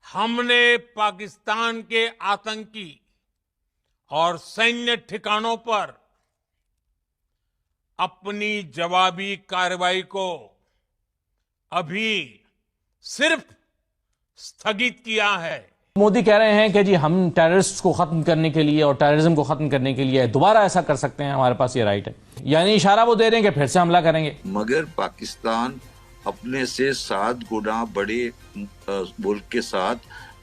हमने पाकिस्तान के आतंकी और सैन्य ठिकानों पर अपनी जवाबी कार्रवाई को अभी सिर्फ स्थगित किया है। मोदी कह रहे हैं कि जी हम टेररिस्ट को खत्म करने के लिए और टेररिज्म को खत्म करने के लिए दोबारा ऐसा कर सकते हैं, हमारे पास ये राइट है। यानी इशारा वो दे रहे हैं कि फिर से हमला करेंगे। मगर पाकिस्तान अपने से 7 गुना बड़े मुल्क के साथ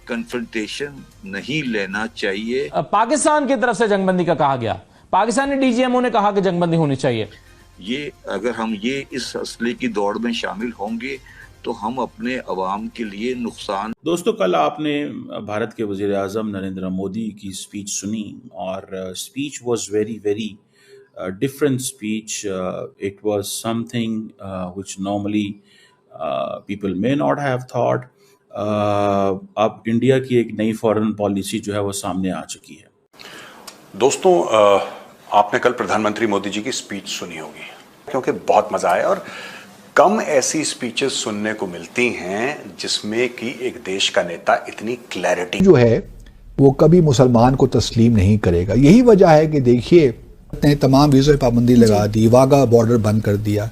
कन्फ्रंटेशन नहीं लेना चाहिए। पाकिस्तान की तरफ से जंगबंदी का कहा गया, पाकिस्तानी डीजीएमओ ने कहा कि जंगबंदी होनी चाहिए। ये अगर हम इस असले की दौड़ में शामिल होंगे तो हम अपने अवाम के लिए नुकसान। दोस्तों, कल आपने भारत के वजीर आज़म नरेंद्र मोदी की स्पीच सुनी और speech was very very different speech. It was something which normally people may not have thought. अब इंडिया की एक नई फॉरेन पॉलिसी जो है वो सामने आ चुकी है। दोस्तों, आपने कल प्रधानमंत्री मोदी जी की स्पीच सुनी होगी, क्योंकि बहुत मजा आया और कम ऐसी स्पीचेस सुनने को मिलती हैं जिसमें कि एक देश का नेता इतनी क्लैरिटी जो है वो कभी मुसलमान को तस्लीम नहीं करेगा। यही वजह है कि देखिए ने तमाम वीज़ों पर पाबंदी लगा दी, वाघा बॉर्डर बंद कर दिया।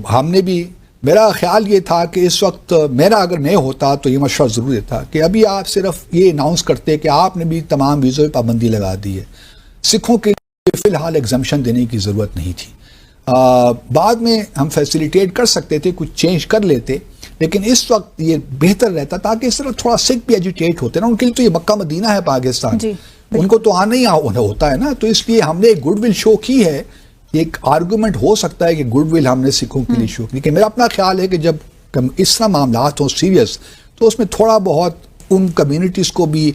हमने भी, मेरा ख्याल ये था कि इस वक्त अगर मैं होता तो ये मशवरा ज़रूर देता कि अभी आप सिर्फ ये अनाउंस करते कि आपने भी तमाम वीज़ों पर पाबंदी लगा दी है। सिखों के लिए फ़िलहाल एग्जम्पशन देने की ज़रूरत नहीं थी। बाद में हम फैसिलिटेट कर सकते थे, कुछ चेंज कर लेते, लेकिन इस वक्त ये बेहतर रहता ताकि सिर्फ थोड़ा सिख भी एजुटेट होते ना। उनके लिए तो ये मक्का मदीना है पाकिस्तान, उनको तो आना ही होता है ना। तो इसलिए हमने एक गुडविल शो की है। एक आर्गुमेंट हो सकता है कि गुडविल हमने सिखों के लिए शो की, लेकिन मेरा अपना ख्याल है कि जब इस तरह मामला हो सीरियस तो उसमें थोड़ा बहुत उन कम्युनिटीज़ को भी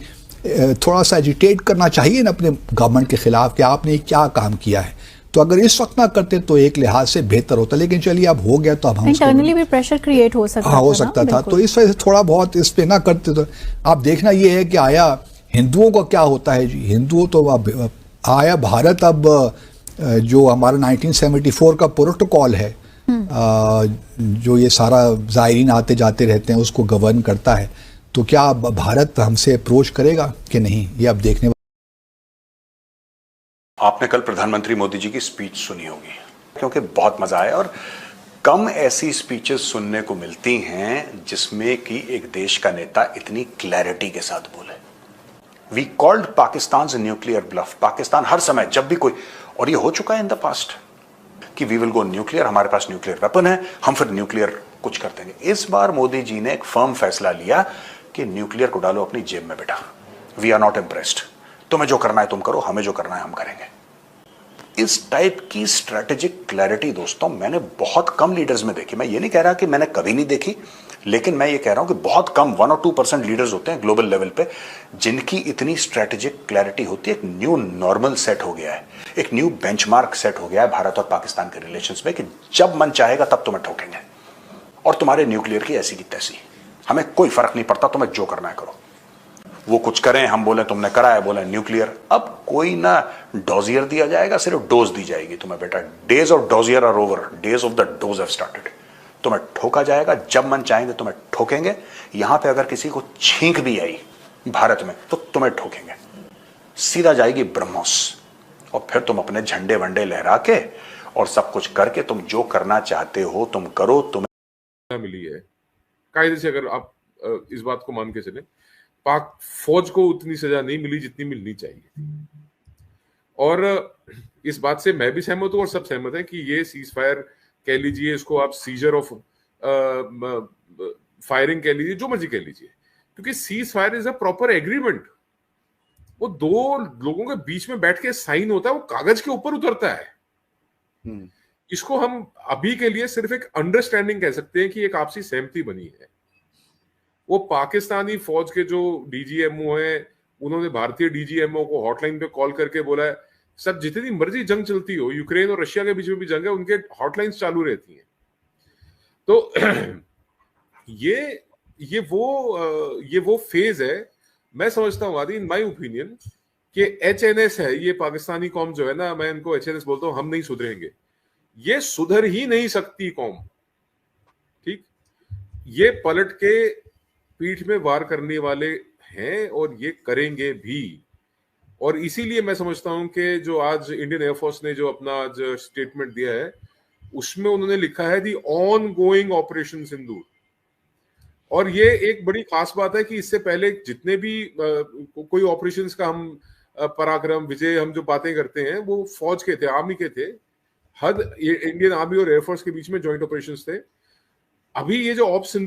थोड़ा सा एजिटेट करना चाहिए ना अपने गवर्नमेंट के खिलाफ कि आपने क्या काम किया है। तो अगर इस वक्त ना करते तो एक लिहाज से बेहतर होता, लेकिन चलिए अब हो गया तो अब हम इंटरनली भी प्रेशर क्रिएट हो सकता हो सकता था। तो इस वजह से थोड़ा बहुत इस पे ना करते तो आप देखना ये है कि आया हिंदुओं का क्या होता है जी। हिंदुओं तो अब आया भारत अब जो हमारा 1974 का प्रोटोकॉल है, जो ये सारा ज़ायरीन आते जाते रहते हैं उसको गवर्न करता है, तो क्या भारत हमसे अप्रोच करेगा कि नहीं, ये अब देखने। आपने कल प्रधानमंत्री मोदी जी की स्पीच सुनी होगी, क्योंकि बहुत मजा आया और कम ऐसी स्पीचेस सुनने को मिलती हैं जिसमें कि एक देश का नेता इतनी क्लैरिटी के साथ बोले। We called Pakistan nuclear bluff. Pakistan हर समय जब भी कोई, और ये हो चुका है इन द पास्ट, कि वी विल गो न्यूक्लियर, हमारे पास न्यूक्लियर वेपन है, हम फिर न्यूक्लियर कुछ कर देंगे। इस बार मोदी जी ने एक फर्म फैसला लिया कि न्यूक्लियर को डालो अपनी जेब में बेटा, वी आर नॉट इम्प्रेस्ड, तुम्हें जो करना है तुम करो, हमें जो करना है हम करेंगे। इस टाइप की स्ट्रेटेजिक क्लैरिटी दोस्तों मैंने बहुत कम लीडर्स में देखी। मैं ये नहीं कह रहा कि मैंने कभी नहीं देखी, लेकिन मैं ये कह रहा हूं कि बहुत कम 1 और 2% लीडर्स होते हैं ग्लोबल लेवल पे जिनकी इतनी स्ट्रेटेजिक क्लैरिटी होती है। एक न्यू नॉर्मल सेट हो गया है, एक न्यू बेंचमार्क सेट हो गया है भारत और पाकिस्तान के रिलेशंस में कि जब मन चाहेगा तब तुम्हें ठोकेंगे और तुम्हारे न्यूक्लियर की ऐसी की तैसी, हमें कोई फर्क नहीं पड़ता, तुम्हें जो करना है करो। वो कुछ करें, हम बोले तुमने करा है, बोले न्यूक्लियर। अब कोई ना डोजियर दिया जाएगा, सिर्फ डोज दी जाएगी तुम्हें बेटा। Days of dossier are over, days of the dose have started. तुम्हें ठोका जाएगा, जब मन चाहेंगे तुम्हें ठोकेंगे। यहां पे अगर किसी को छींक भी आई भारत में तो तुम्हें ठोकेंगे, सीधा जाएगी ब्रह्मोस, और फिर तुम अपने झंडे वंडे लहरा के और सब कुछ करके तुम जो करना चाहते हो तुम करो। तुम्हें मिली है कायदे से, अगर आप इस बात को मान के चले, पाक फौज को उतनी सजा नहीं मिली जितनी मिलनी चाहिए। और इस बात से मैं भी सहमत हूं और सब सहमत हैं कि ये सीज फायर कह लीजिए, इसको आप सीजर ऑफ फायरिंग कह लीजिए, जो मर्जी कह लीजिए, क्योंकि cease fire is a proper agreement. वो दो लोगों के बीच में बैठ के साइन होता है, वो कागज के ऊपर उतरता है। इसको हम अभी के लिए सिर्फ एक अंडरस्टैंडिंग कह सकते हैं कि एक आपसी सहमति बनी है। वो पाकिस्तानी फौज के जो डीजीएमओ हैं, उन्होंने भारतीय डीजीएमओ को हॉटलाइन पे कॉल करके बोला है, सर जितनी मर्जी जंग चलती हो, यूक्रेन और रशिया के बीच में भी जंग है, उनके हॉटलाइंस चालू रहती हैं। तो ये वो फेज है। मैं समझता हूँ आदि, इन माय ओपिनियन, कि एचएनएस है ये पाकिस्तानी कौम जो है ना, मैं इनको एचएनएस बोलता हूँ, हम नहीं सुधरेंगे। ये सुधर ही नहीं सकती कौम, ठीक। ये पलट के पीठ में वार करने वाले हैं और ये करेंगे भी। और इसीलिए मैं समझता हूं कि जो आज इंडियन एयरफोर्स ने जो अपना आज स्टेटमेंट दिया है उसमें उन्होंने लिखा है दी ऑन गोइंग ऑपरेशन सिंदूर। और ये एक बड़ी खास बात है कि इससे पहले जितने भी कोई ऑपरेशंस का हम पराक्रम विजय हम जो बातें करते हैं वो फौज के थे, आर्मी के थे। हद इंडियन आर्मी और एयरफोर्स के बीच में जॉइंट ऑपरेशंस थे। अभी ये जो ऑप सिंधु